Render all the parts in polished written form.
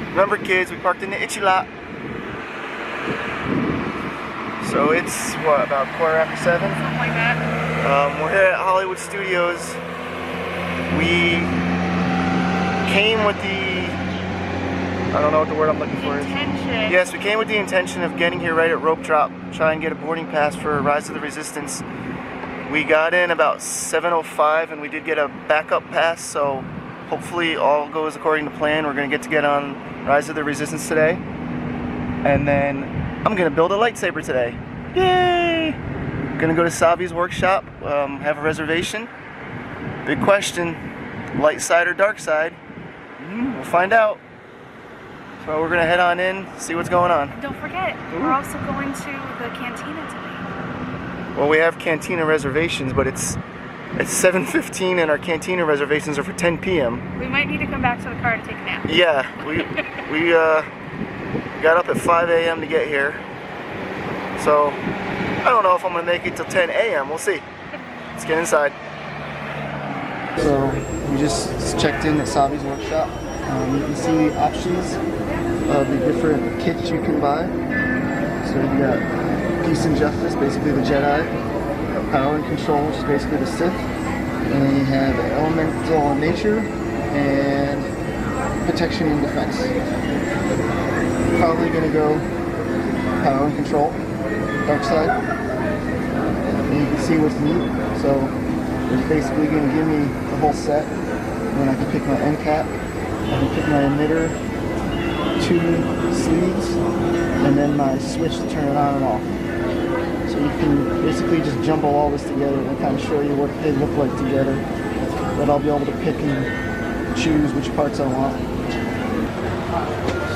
Remember, kids, we parked in the itchy lot. So it's, what, about 7:15? Something like that. We're here at Hollywood Studios. We came with the, I don't know what the word I'm looking for is. Intention. Yes, we came with the intention of getting here right at rope drop, try and get a boarding pass for Rise of the Resistance. We got in about 7:05 and we did get a backup pass, so hopefully all goes according to plan. We're going to get on Rise of the Resistance today. And then I'm going to build a lightsaber today. Yay! Going to go to Savi's workshop, have a reservation. Big question, light side or dark side? We'll find out. So we're going to head on in, see what's going on. Don't forget, we're also going to the Cantina today. Well, we have Cantina reservations, but it's 7:15 and our Cantina reservations are for 10 p.m. We might need to come back to the car to take a nap. Yeah, we got up at 5 a.m. to get here. So, I don't know if I'm going to make it till 10 a.m. We'll see. Let's get inside. So, we just checked in at Savi's workshop. You can see the options of the different kits you can buy. So you got Peace and Justice, basically the Jedi. Power and Control, which is basically the Sith. And then you have Elemental Nature and Protection and Defense. Probably going to go Power and Control, Dark Side. And you can see what's neat. So it's basically going to give me the whole set. And then I can pick my end cap, I can pick my emitter, 2 sleeves, and then my switch to turn it on and off. So you can basically just jumble all this together and kind of show you what they look like together. But I'll be able to pick and choose which parts I want.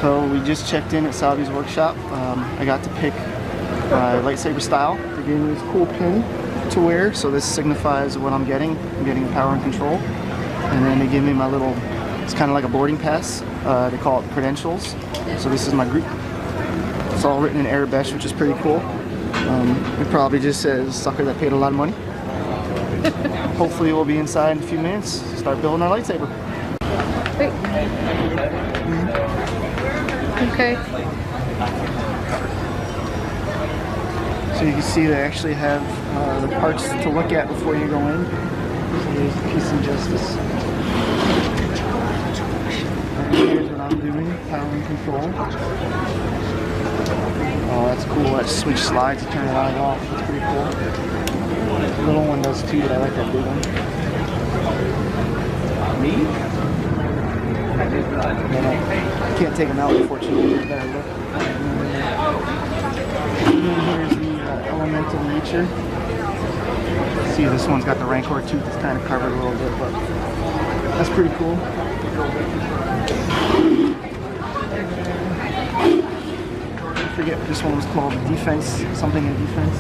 So we just checked in at Savi's workshop. I got to pick my lightsaber style. They gave me this cool pin to wear, so this signifies what I'm getting. I'm getting Power and Control. And then they give me my little, it's kind of like a boarding pass. They call it credentials. So this is my group. It's all written in Arabic, which is pretty cool. It probably just says sucker that paid a lot of money. Hopefully we'll be inside in a few minutes, start building our lightsaber. Wait. Okay. So you can see they actually have the parts to look at before you go in. So there's Peace and Justice. And here's what I'm doing, Power and Control. Oh, that's cool. That switch slides to turn it on and off. That's pretty cool. The little one does too, but I like that big one. Me? I can't take them out, unfortunately. It's better look. And then here's the Elemental Nature. See, this one's got the Rancor tooth. It's kind of covered a little bit, but that's pretty cool. I forget what this one was called. Defense, something in defense.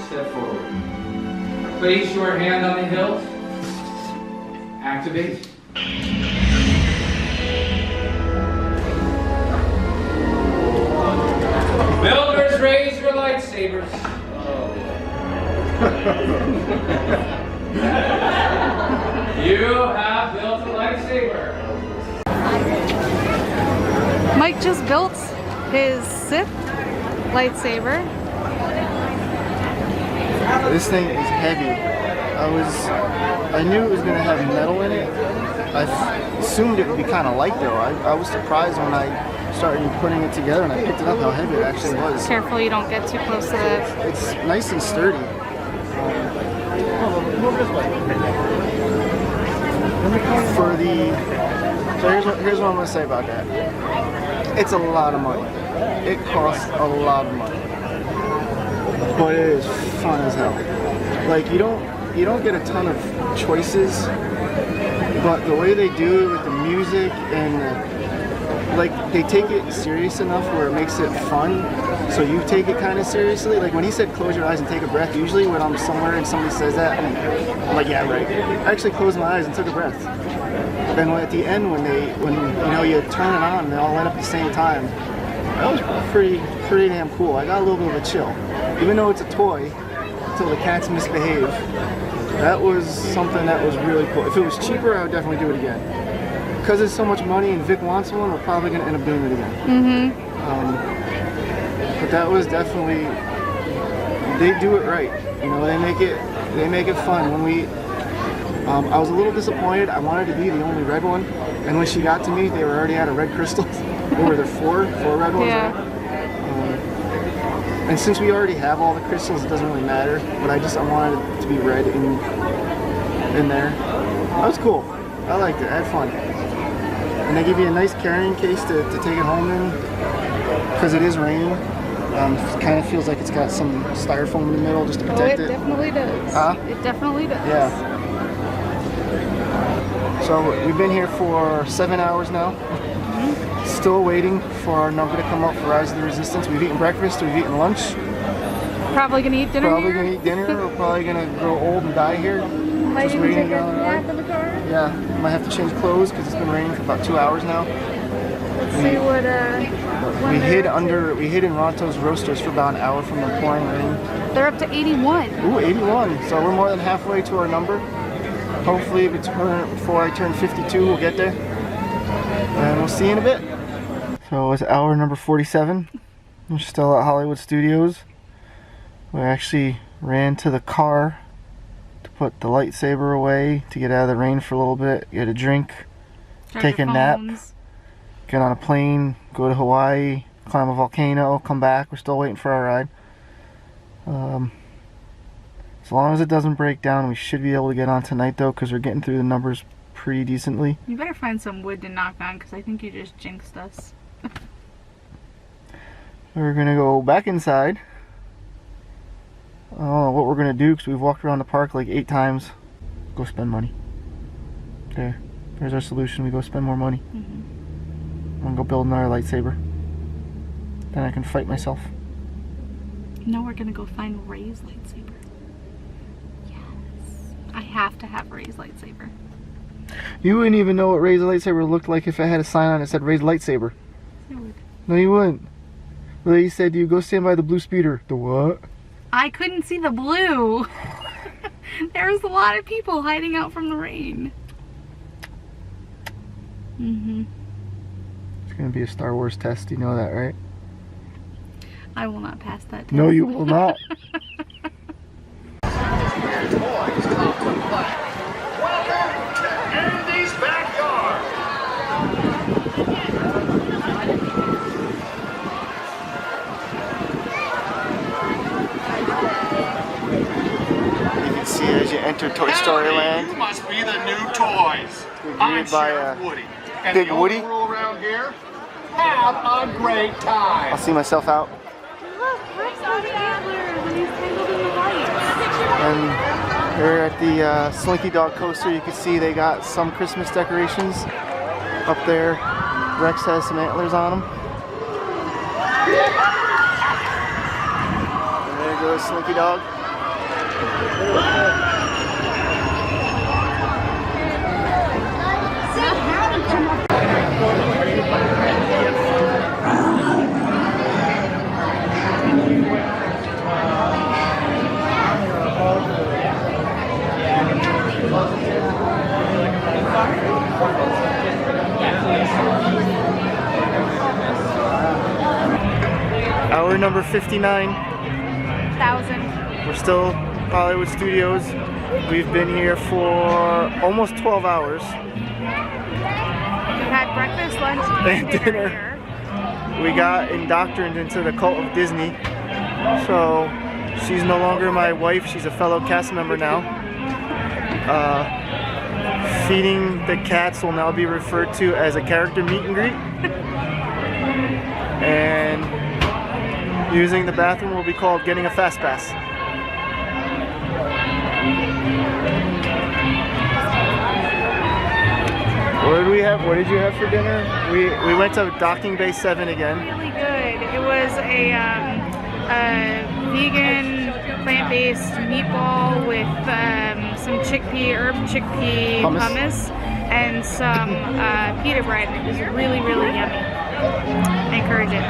Step forward. Place your hand on the hilt. Activate. Builders, raise your lightsabers. You have built a lightsaber. Mike just built his Sith lightsaber. This thing is heavy. I knew it was going to have metal in it. I assumed it would be kind of light though. I was surprised when I started putting it together and I picked it up how heavy it actually was. Careful you don't get too close to the... It's nice and sturdy. For the... So here's what I'm going to say about that. It's a lot of money. It costs a lot of money. But it is fun as hell. Like you don't get a ton of choices, but the way they do it with the music and like they take it serious enough where it makes it fun, so you take it kind of seriously. Like when he said close your eyes and take a breath, usually when I'm somewhere and somebody says that, I'm like, yeah, right. I actually closed my eyes and took a breath. Then at the end when you know you turn it on and they all light up at the same time, that was pretty damn cool. I got a little bit of a chill. Even though it's a toy, until the cats misbehave. That was something that was really cool. If it was cheaper, I would definitely do it again. Because it's so much money and Vic wants one, we're probably going to end up doing it again. But that was definitely, they do it right. You know, they make it fun. When we, I was a little disappointed. I wanted to be the only red one, and when she got to me, they were already out of red crystals. There were four red ones. Yeah. Right? And since we already have all the crystals, it doesn't really matter. But I wanted it to be red in there. That was cool. I liked it. I had fun. And they give you a nice carrying case to take it home in, because it is raining. It kind of feels like it's got some styrofoam in the middle just to protect it. It definitely does. Huh? It definitely does. Yeah. So we've been here for 7 hours now. Still waiting for our number to come up for Rise of the Resistance. We've eaten breakfast, we've eaten lunch. Probably gonna eat dinner. Probably here. gonna eat dinner. We're probably gonna grow old and die here. Might Just even waiting take a down the nap ride. in the car. Yeah, might have to change clothes because it's been raining for about 2 hours now. Let's see what We hid they're up to. we hid in Ronto's Roasters for about an hour from the pouring rain. They're up to 81. Ooh, 81. So we're more than halfway to our number. Hopefully before I turn 52, we'll get there. And we'll see you in a bit. So it's hour number 47. We're still at Hollywood Studios. We actually ran to the car to put the lightsaber away, to get out of the rain for a little bit, get a drink, take a nap, get on a plane, go to Hawaii, climb a volcano, come back. We're still waiting for our ride. As long as it doesn't break down, we should be able to get on tonight though, because we're getting through the numbers pretty decently. You better find some wood to knock on, because I think you just jinxed us. We're gonna go back inside. I don't know what we're gonna do, because we've walked around the park like 8 times. Go spend money. There's our solution. We go spend more money. I'm gonna go build another lightsaber. Then I can fight myself. No, we're gonna go find Ray's lightsaber. Yes. I have to have Ray's lightsaber. You wouldn't even know what Ray's lightsaber looked like if it had a sign on it that said Ray's lightsaber. I would. No, you wouldn't. Well, you said you go stand by the blue speeder. The what? I couldn't see the blue. There was a lot of people hiding out from the rain. It's gonna be a Star Wars test. You know that, right? I will not pass that test. No, you will not. Andy's backyard. You can see as you enter Toy Story Howdy, Land. You must be the new toys. We're I'm greeted by, Sheriff Woody. And Big the Woody. only rule around here: have a great time. I'll see myself out. Look, Rex has antlers and he's tangled in the lights. And here at the Slinky Dog Coaster, you can see they got some Christmas decorations up there. Rex has some antlers on him. And there goes Slinky Dog. Hour number 59. We're still Hollywood Studios. We've been here for almost 12 hours. We've had breakfast, lunch, And and dinner. dinner. We got indoctrinated into the cult of Disney. So she's no longer my wife, she's a fellow cast member now. Feeding the cats will now be referred to as a character meet and greet. And using the bathroom will be called getting a fast pass. What did we have? What did you have for dinner? We went to Docking Bay 7 again. Really good. It was a vegan, plant-based meatball with some herb chickpea hummus and some pita bread. It was really, really yummy. I encourage it.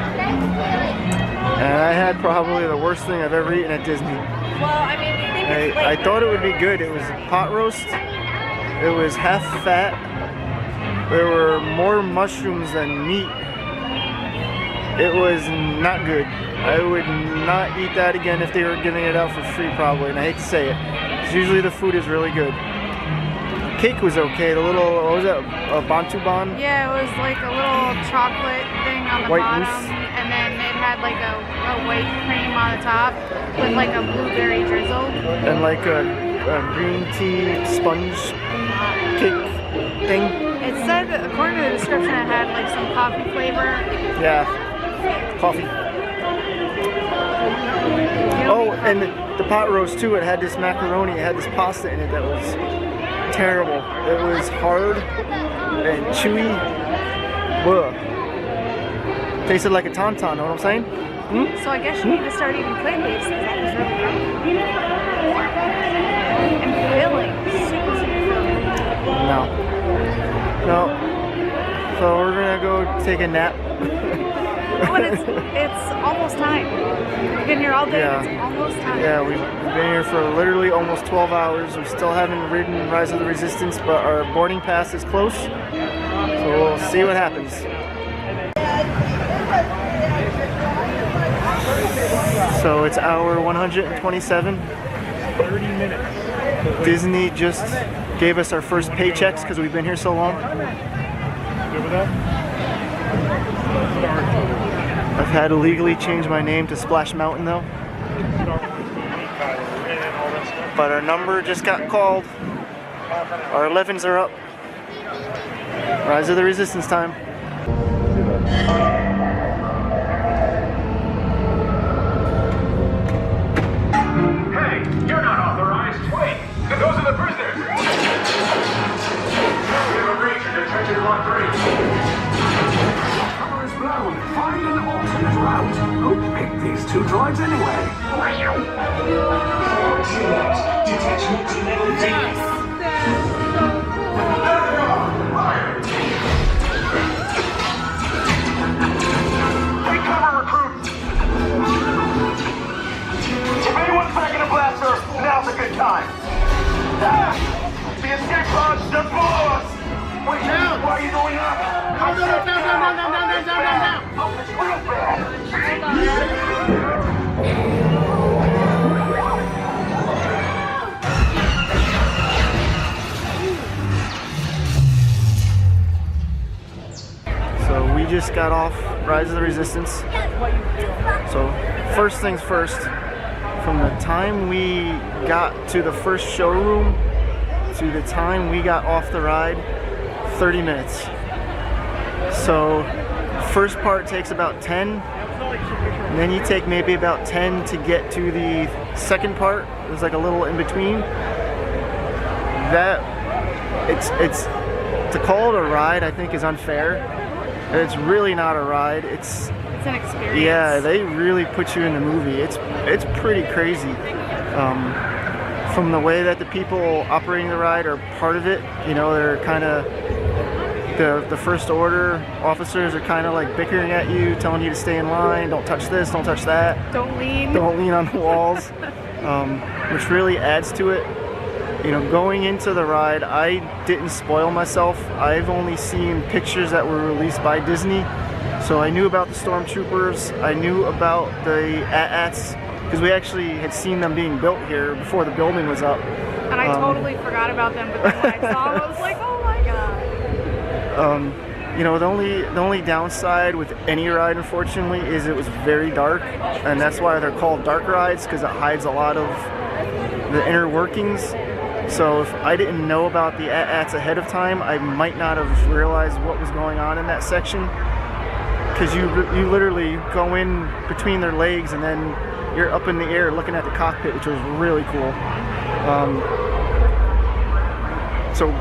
And I had probably the worst thing I've ever eaten at Disney. Well, I mean, we think it's late. I thought it would be good. It was pot roast. It was half fat. There were more mushrooms than meat. It was not good. I would not eat that again if they were giving it out for free, probably. And I hate to say it, 'cause usually the food is really good. Cake was okay. The little, what was that? A bantu ban? Yeah, it was like a little chocolate thing on the White bottom, mousse. and then it had like a white cream on the top with like a blueberry drizzle. And like a green tea sponge cake thing. It said, according to the description, it had like some coffee flavor. Yeah, coffee. Oh, and the pot roast too. It had this macaroni. It had this pasta in it that was terrible. It was hard and chewy. Ugh. Tasted like a tauntaun. Know what I'm saying? Hmm? So I guess you need to start eating plant-based because that was really good. And filling. Super, super filling. No. So we're gonna go take a nap. Oh, and it's almost time. We've been here all day. Yeah. It's almost time. Yeah, we've been here for literally almost 12 hours. We still haven't ridden Rise of the Resistance, but our boarding pass is close. So we'll see what happens. So it's hour 127. 30 minutes. Disney just gave us our first paychecks because we've been here so long. Good with that? I've had to legally change my name to Splash Mountain though. But our number just got called. Our 11s are up. Rise of the Resistance time. Hey, you're not authorized. Wait, those are the prisoners. We have a breach in detention block 3. Cover is blown. Find an alternate route. Who picked these two droids anyway? Detachment team activated. Take cover, recruit. If anyone's packing a blaster, now's a good time. Ah! The escape pods just below us. Wait, down. Why are you going up? No, down. Oh, it's real bad. So we just got off Rise of the Resistance. So first things first, from the time we got to the first showroom to the time we got off the ride, 30 minutes. So first part takes about 10, and then you take maybe about 10 to get to the second part. There's like a little in between. That it's to call it a ride, I think, is unfair. It's really not a ride. It's an experience. Yeah, they really put you in the movie. It's pretty crazy. From the way that the people operating the ride are part of it, you know, they're kind of the first order officers are kind of like bickering at you, telling you to stay in line, don't touch this, don't touch that, Don't lean on the walls, which really adds to it. You know, going into the ride, I didn't spoil myself. I've only seen pictures that were released by Disney. So I knew about the Stormtroopers, I knew about the AT-ATs, because we actually had seen them being built here before the building was up. And I totally forgot about them, but then when I saw them, I was like, oh my god. You know, the only downside with any ride, unfortunately, is it was very dark, and that's why they're called dark rides, because it hides a lot of the inner workings. So if I didn't know about the AT-ATs ahead of time, I might not have realized what was going on in that section. Because you literally go in between their legs and then you're up in the air looking at the cockpit, which was really cool. So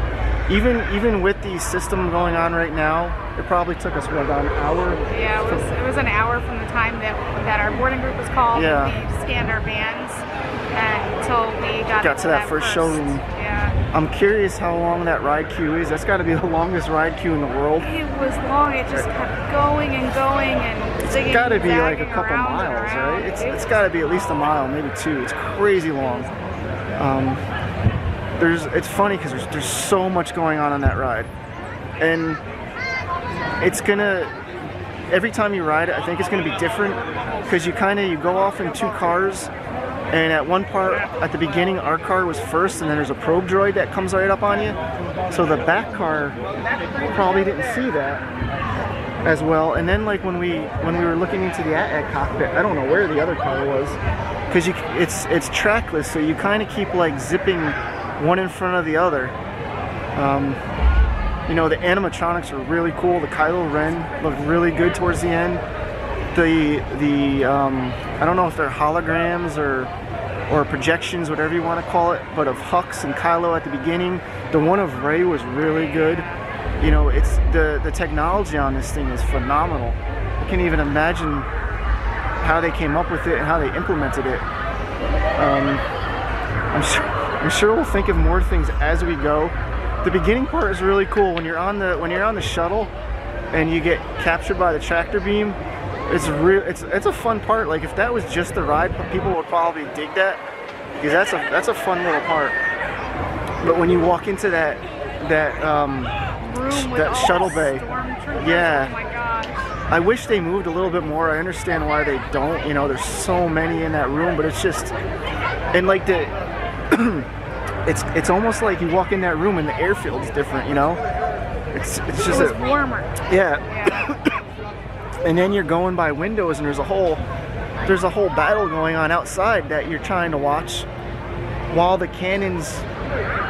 even with the system going on right now, it probably took us, what, about an hour? Yeah, it was an hour from the time that our boarding group was called. Yeah. We scanned our bands until we got to that first showroom. Yeah. I'm curious how long that ride queue is. That's got to be the longest ride queue in the world. It was long. It just kept going and going, and Ziggy, got to be like a zagging couple around and miles, around. right? It's got to be at least a mile, maybe 2. It's crazy long. It's funny because there's so much going on that ride, and it's gonna, every time you ride it, I think it's gonna be different because you go off in 2 cars, and at one part at the beginning our car was first, and then there's a probe droid that comes right up on you, so the back car probably didn't see that as well. And then like when we were looking into the AT-AT cockpit, I don't know where the other car was, because it's trackless, so you kind of keep like zipping one in front of the other. You know, the animatronics are really cool. The Kylo Ren looked really good towards the end. I don't know if they're holograms or projections, whatever you want to call it, but of Hux and Kylo at the beginning. The one of Rey was really good. You know, it's the technology on this thing is phenomenal. I can't even imagine how they came up with it and how they implemented it. I'm sure we'll think of more things as we go. The beginning part is really cool when you're on the shuttle and you get captured by the tractor beam. It's a fun part. Like if that was just the ride, people would probably dig that, because that's a fun little part. But when you walk into that shuttle bay, yeah. Oh my gosh. I wish they moved a little bit more. I understand why they don't. You know, there's so many in that room, but it's just, and like it's almost like you walk in that room and the airfield's different. You know, it's just warmer. Yeah. And then you're going by windows, and there's a whole battle going on outside that you're trying to watch while the cannons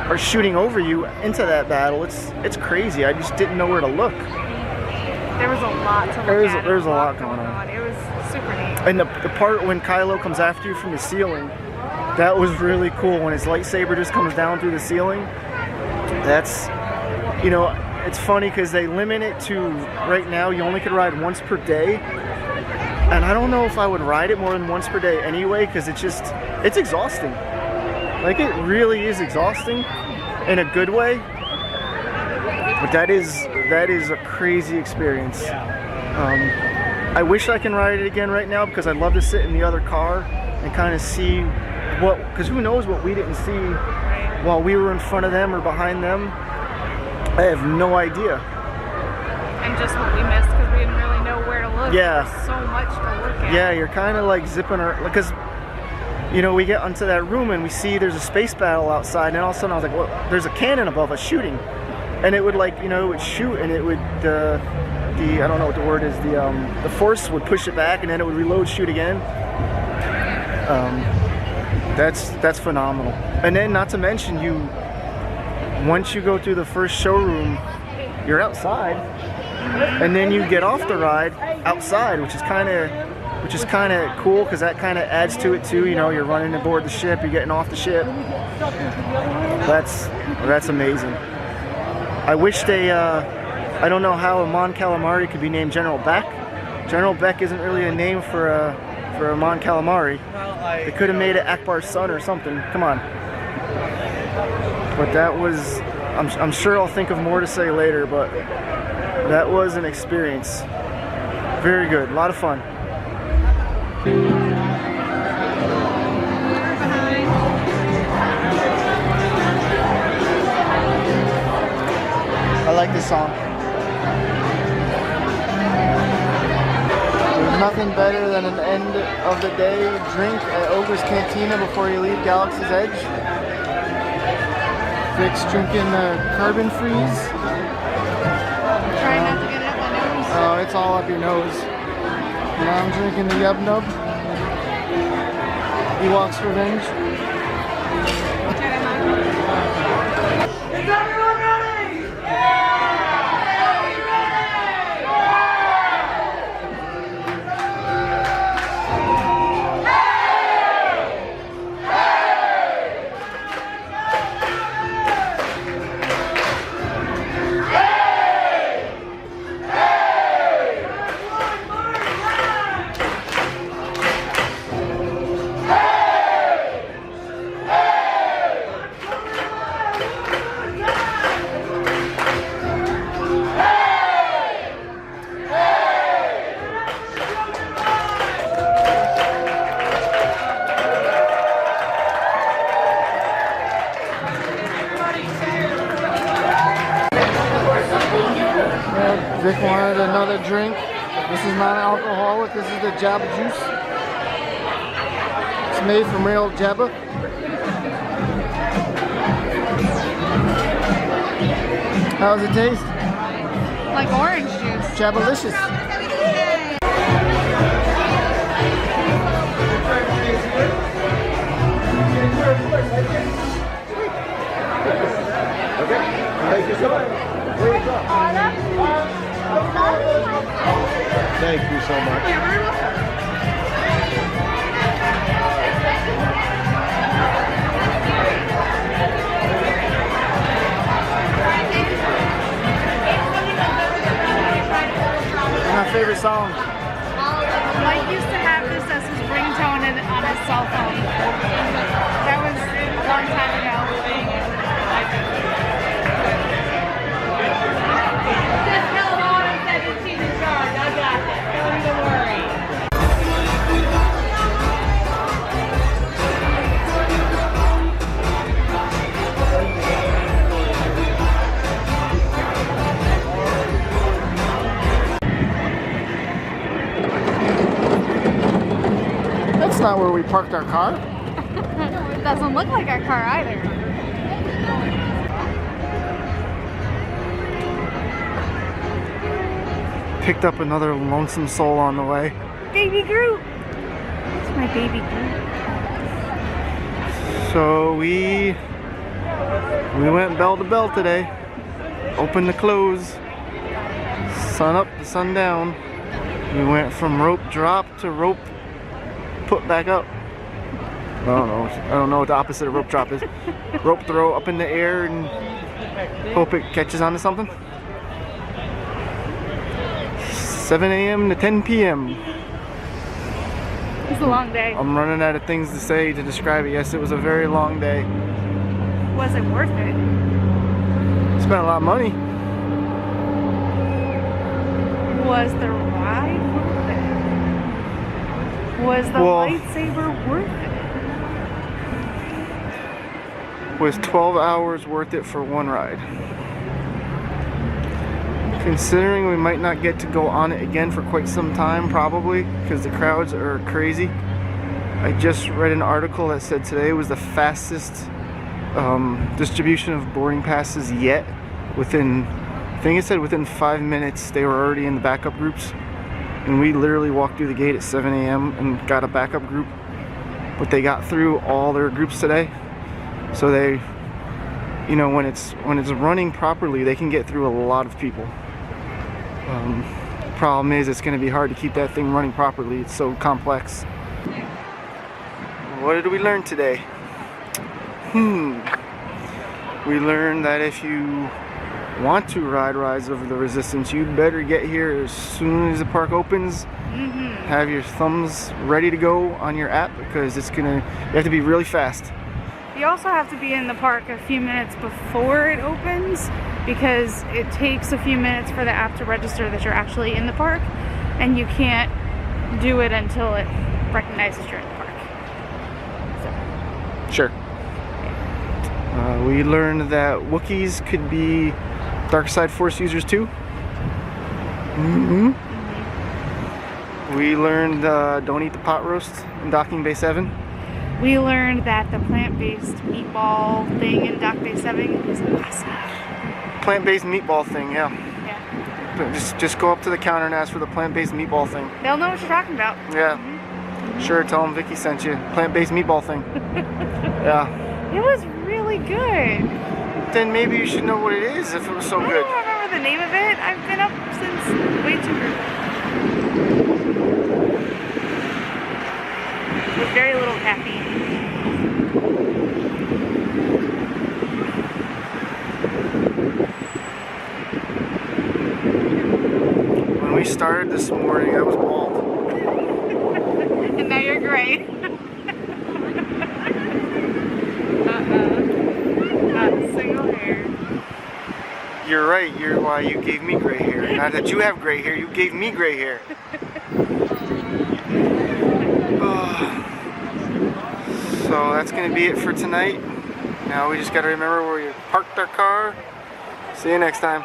are shooting over you into that battle. It's crazy. I just didn't know where to look. There was a lot to look at. There's a lot going on. It was super neat. And the part when Kylo comes after you from the ceiling, that was really cool. When his lightsaber just comes down through the ceiling. That's, you know, it's funny because they limit it to, right now you only could ride once per day, and I don't know if I would ride it more than once per day anyway, because it's exhausting. Like, it really is exhausting in a good way, but that is a crazy experience. I wish I can ride it again right now, because I'd love to sit in the other car and kind of see because who knows what we didn't see while we were in front of them or behind them. I have no idea. And just what we missed because we didn't really know where to look. Yeah. There's so much to look at. Yeah, you're kind of like zipping around, because, you know, we get onto that room and we see there's a space battle outside, and all of a sudden I was like, well, there's a cannon above us shooting. And it would, like, you know, it would shoot, and it would, I don't know what the word is, the force would push it back, and then it would reload, shoot again. That's phenomenal. And then, not to mention, once you go through the first showroom, you're outside, and then you get off the ride outside, which is kind of cool, because that kind of adds to it too. You know, you're running aboard the ship, you're getting off the ship. That's amazing. I wish they, I don't know how Amon Calamari could be named General Beck. General Beck isn't really a name for Amon Calamari. They could have made it Akbar's son or something. Come on. But that was, I'm sure I'll think of more to say later, but that was an experience. Very good, a lot of fun. I like this song. There's nothing better than an end of the day drink at Ogre's Cantina before you leave Galaxy's Edge. Vic's drinking the Carbon Freeze. Try not to get it up my nose. Oh, it's all up your nose. Now I'm drinking the Yub Nub. Ewok's Revenge. Is everyone ready? Vic wanted another drink. This is non-alcoholic. This is the Jabba juice. It's made from real Jabba. How does it taste? Like orange juice. Jabbalicious. Thank you so much. Thank you so much. My favorite song. Mike used to have this as his ringtone on his cell phone. That was a long time ago. Just tell him all I'm 17 in charge. I got this. Don't even worry. That's not where we parked our car. It doesn't look like our car either. Picked up another lonesome soul on the way. Baby Groot. It's my baby Groot. So we went bell to bell today. Open to close. Sun up to sun down. We went from rope drop to rope put back up. I don't know what the opposite of rope drop is. Rope throw up in the air and hope it catches onto something. 7 a.m. to 10 p.m. It's a long day. I'm running out of things to say to describe it. Yes, it was a very long day. Was it worth it? Spent a lot of money. Was the ride worth it? Was the lightsaber worth it? Was 12 hours worth it for one ride? Considering we might not get to go on it again for quite some time, probably, because the crowds are crazy. I just read an article that said today was the fastest distribution of boarding passes yet. I think it said within 5 minutes they were already in the backup groups. And we literally walked through the gate at 7 a.m. and got a backup group. But they got through all their groups today. So they, you know, when it's running properly, they can get through a lot of people. Problem is, it's going to be hard to keep that thing running properly. It's so complex. What did we learn today? We learned that if you want to ride Rise of the Resistance, you better get here as soon as the park opens. Have your thumbs ready to go on your app, because you have to be really fast. You also have to be in the park a few minutes before it opens, because it takes a few minutes for the app to register that you're actually in the park, and you can't do it until it recognizes you're in the park. So. Sure. We learned that Wookiees could be dark side Force users too. We learned don't eat the pot roast in Docking Bay 7. We learned that the plant-based meatball thing in Dock Bay 7 is awesome. Plant-based meatball thing, yeah. Just go up to the counter and ask for the plant-based meatball thing. They'll know what you're talking about. Yeah. Sure, tell them Vicky sent you. Plant-based meatball thing. Yeah. It was really good. Then maybe you should know what it is if it was so good. I don't remember the name of it. I've been up since way too early. With very little caffeine. When we started this morning, I was bald. And now you're gray. Not a single hair. You're right. You're why you gave me gray hair. Not that you have gray hair. You gave me gray hair. So that's going to be it for tonight. Now we just got to remember where we parked our car. See you next time.